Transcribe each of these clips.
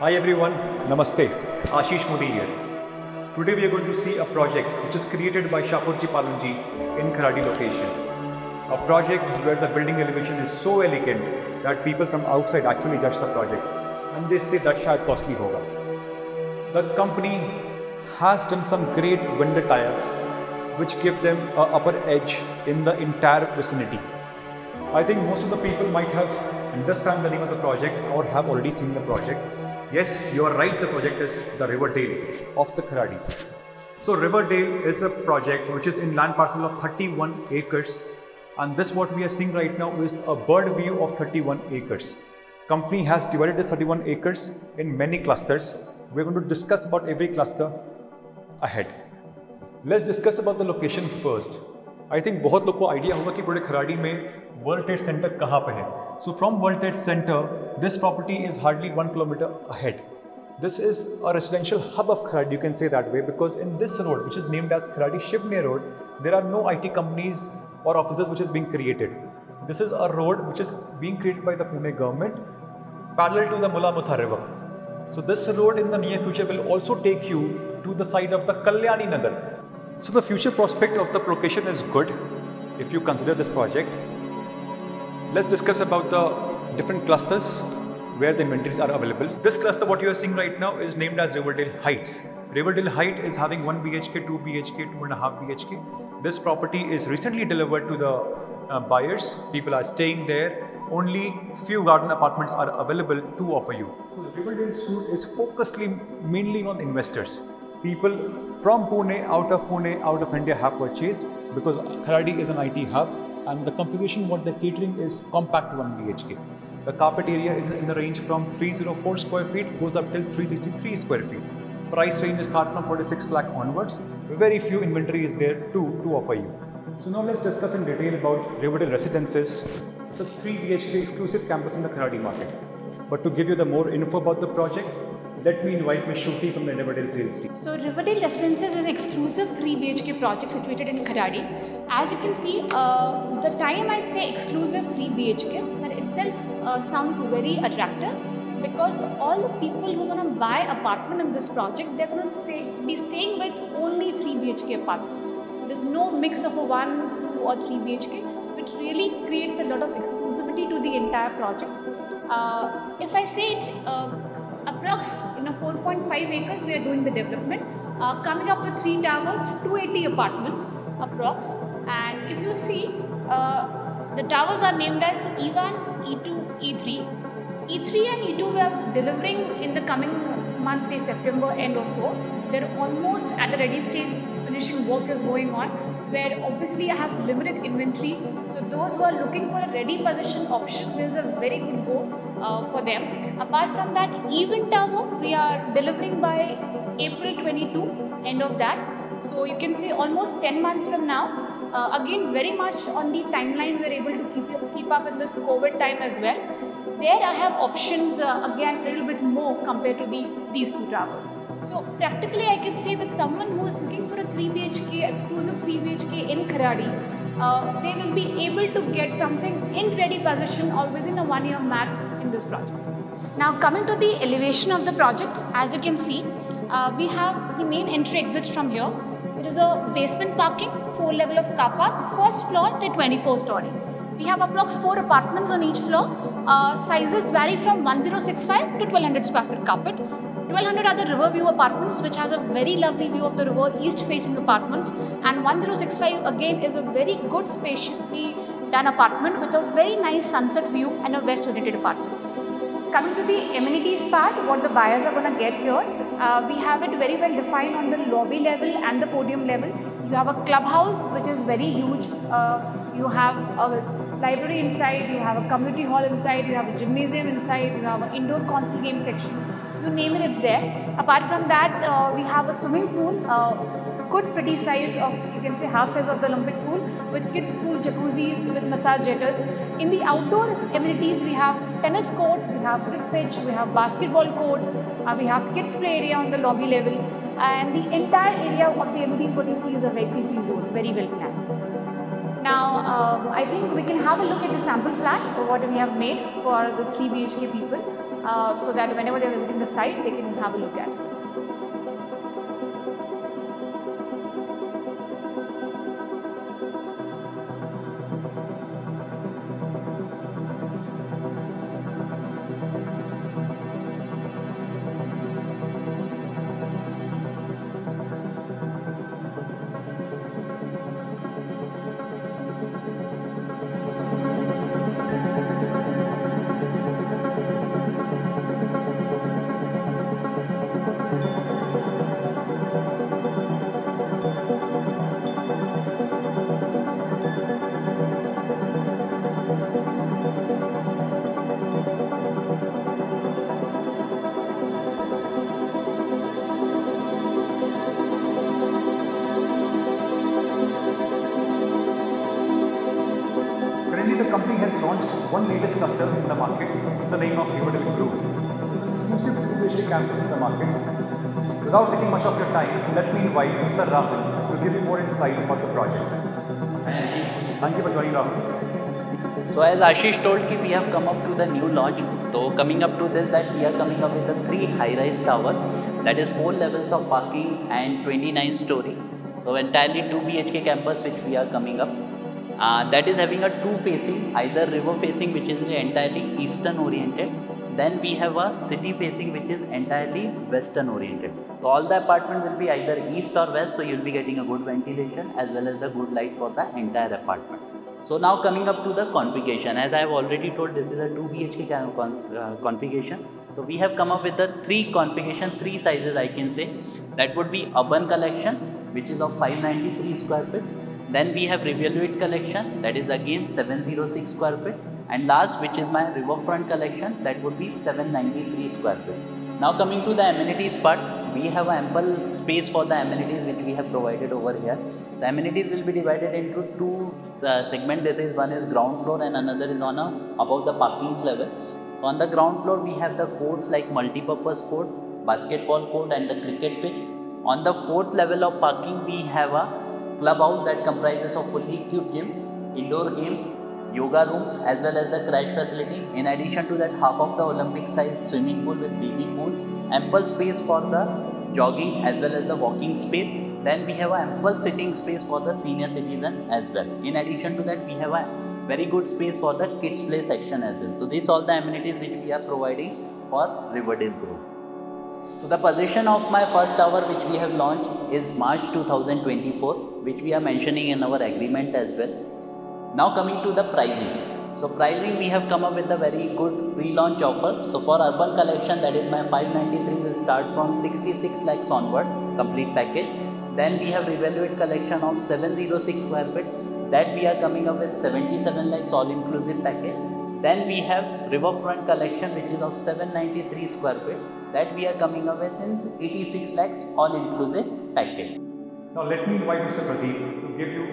Hi everyone, Namaste. Ashish Modi here. Today we are going to see a project which is created by Shapoorji Pallonji in Kharadi location. A project where the building elevation is so elegant that people from outside actually judge the project and they say that shayad costly hoga. The company has done some great vendor tie-ups which give them an upper edge in the entire vicinity. I think most of the people might have understand the name of the project or have already seen the project. Yes, you are right, the project is the Riverdale of the Kharadi. So Riverdale is a project which is in land parcel of 31 acres, and this what we are seeing right now is a bird view of 31 acres. Company has divided this 31 acres in many clusters. We are going to discuss about every cluster ahead. Let's discuss about the location first. I think बहुत लोग को idea होगा कि पूरे खराड़ी में world trade centre कहाँ पे है. So from World Trade Center, this property is hardly 1 kilometer ahead. This is a residential hub of Kharadi, you can say that way, because in this road, which is named as Kharadi Shivne Road, there are no IT companies or offices which is being created. This is a road which is being created by the Pune government, parallel to the Mula Mutha River. So this road in the near future will also take you to the side of the Kalyani Nagar. So the future prospect of the location is good if you consider this project. Let's discuss about the different clusters where the inventories are available. This cluster what you are seeing right now is named as Riverdale Heights. Riverdale Height is having 1 BHK, 2 BHK, 2.5 BHK. This property is recently delivered to the buyers. People are staying there. Only few garden apartments are available to offer you. So the Riverdale suite is focusedly mainly on investors. People from Pune, out of India have purchased because Kharadi is an IT hub. And the configuration what they're catering is compact 1 BHK. The carpet area is in the range from 304 square feet goes up till 363 square feet. Price range starts from 46 lakh onwards. Very few inventory is there to offer you. So now let's discuss in detail about Riverdale Residences. It's a 3 BHK exclusive campus in the Kharadi market. But to give you the more info about the project, let me invite Ms. Shruti from the Riverdale sales team. So Riverdale Residences is an exclusive 3 BHK project situated in Kharadi. As you can see, the time I say exclusive 3 BHK, that itself sounds very attractive because all the people who are going to buy apartment in this project, they're going to be staying with only 3 BHK apartments. There's no mix of a 1, 2 or 3 BHK, which really creates a lot of exclusivity to the entire project. If I say it's approx in a 4.5 acres we are doing the development, coming up with 3 towers, 280 apartments approx, and if you see the towers are named as E1, E2, E3. E3 and E2 we are delivering in the coming months, say September end or so. They're almost at the ready stage, finishing work is going on, where obviously I have limited inventory. So those who are looking for a ready possession option, there's a very good go for them. Apart from that, Even Tower we are delivering by April 22, end of that. So you can see almost 10 months from now. Again, very much on the timeline we are able to keep up in this COVID time as well. There I have options again a little bit more compared to these 2 towers. So practically I can say with someone who is looking for a 3 BHK, exclusive 3 BHK in Kharadi, they will be able to get something in ready possession or within a 1 year max in this project. Now coming to the elevation of the project, as you can see, we have the main entry exit from here. There is a basement parking, 4 level of car park, first floor to 24 story. We have approx 4 apartments on each floor. Sizes vary from 1065 to 1200 square feet carpet. 1200 are the river view apartments, which has a very lovely view of the river, east facing apartments, and 1065 again is a very good spaciously done apartment with a very nice sunset view and a west oriented apartment. Coming to the amenities part, what the buyers are going to get here, we have it very well defined on the lobby level and the podium level. You have a clubhouse which is very huge. You have a library inside, you have a community hall inside, you have a gymnasium inside, you have an indoor console game section. You name it, it's there. Apart from that, we have a swimming pool, good pretty size of, you can say half size of the Olympic pool, with kids pool, jacuzzis, with massage jetters. In the outdoor amenities, we have tennis court, we have cricket pitch, we have basketball court, we have kids play area on the lobby level, and the entire area of the amenities what you see is a vehicle free zone, very well planned. now I think we can have a look at the sample flat of what we have made for the 3 BHK people, so that whenever they are visiting the site, they can have a look at it. Currently, the company has launched one latest structure in the market in the name of Riverdale Grove. This is an exclusive 2 BHK campus in the market. Without taking much of your time, let me invite Mr. Rahul to give you more insight about the project. Thank you for joining, Rahul. So as Ashish told, we have come up to the new launch. So coming up to this, that we are coming up with a 3 high-rise tower, that is 4 levels of parking and 29 story. So entirely 2 BHK campus which we are coming up. That is having a 2 facing, either river facing which is entirely eastern oriented. Then we have a city facing which is entirely western oriented. So all the apartment will be either east or west, so you will be getting a good ventilation as well as the good light for the entire apartment. So now coming up to the configuration, as I have already told, this is a 2 BHK configuration. So we have come up with the 3 configuration, 3 sizes I can say. That would be urban collection, which is of 593 square feet. Then we have Riverview collection, that is again 706 square feet. And last, which is my riverfront collection, that would be 793 square feet. Now coming to the amenities part, we have ample space for the amenities which we have provided over here. The amenities will be divided into 2 segments. That is, one is ground floor and another is on above the parkings level. So on the ground floor, we have the courts like multi-purpose court, basketball court and the cricket pitch. On the 4th level of parking, we have a clubhouse that comprises of fully equipped gym, indoor games, yoga room as well as the crash facility. In addition to that, half of the Olympic size swimming pool with baby pool, ample space for the jogging as well as the walking space. Then we have ample sitting space for the senior citizen as well. In addition to that, we have a very good space for the kids play section as well. So these all the amenities which we are providing for Riverdale Grove. So the position of my first tower which we have launched is March 2024, which we are mentioning in our agreement as well. Now coming to the pricing. So pricing, we have come up with a very good pre-launch offer. So for urban collection, that is my 593 will start from 66 lakhs onward, complete package. Then we have Riverview collection of 706 square feet, that we are coming up with 77 lakhs all inclusive package. Then we have riverfront collection which is of 793 square feet, that we are coming up with in 86 lakhs all inclusive package. Now let me invite Mr. Pradeep to give you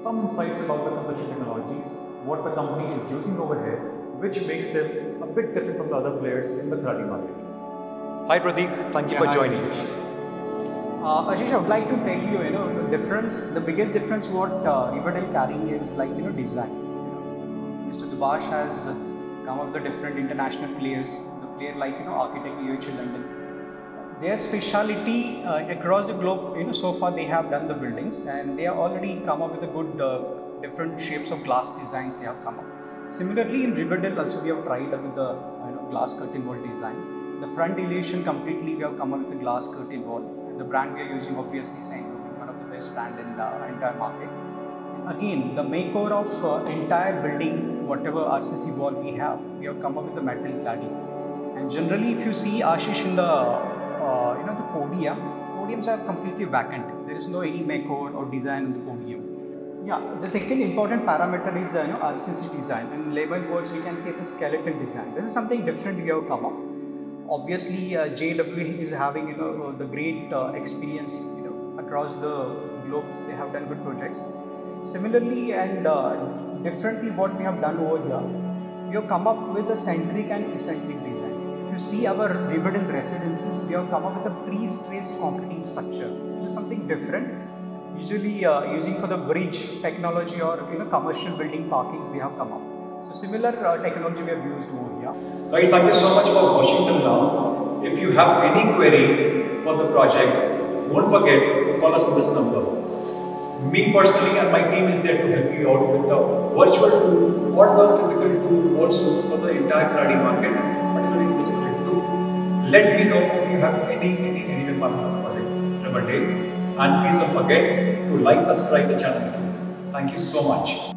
some insights about the construction technologies, what the company is using over here, which makes them a bit different from the other players in the Kharadi market. Hi Pradeep, thank you for joining us. Ashish, I would like to tell you, the biggest difference what Riverdale carrying is like, design. Mr. Dubash has come up with the different international players, the player like, Architect UHL London. Their speciality across the globe, so far they have done the buildings and they have already come up with a good different shapes of glass designs they have come up. Similarly, in Riverdale also we have tried with the glass curtain wall design. The front elevation completely we have come up with the glass curtain wall. The brand we are using obviously Saint-Gobain, one of the best brand in the entire market. And again, the makeover of entire building, whatever RCC wall we have come up with the metal cladding. And generally, if you see Ashish in the the podiums are completely vacant. There is no any makeover or design in the podium. Yeah, the second important parameter is RCC design. In layman words, we can say the skeleton design. This is something different we have come up. Obviously, JW is having the great experience across the globe. They have done good projects. Similarly and differently, what we have done over here, we have come up with a centric and eccentric design. If you see our Riverdale residences, we have come up with a pre-stressed concreting structure, which is something different. usually using for the bridge technology or commercial building parkings they have come up. So similar technology we have used over here. Guys, thank you so much for watching till now. If you have any query for the project, don't forget to call us on this number. Me personally and my team is there to help you out with the virtual tour or the physical tour also for the entire Kharadi market, particularly for the physical tour. Let me know if you have any requirement for the project. Remember, and please don't forget to like, subscribe the channel. Thank you so much.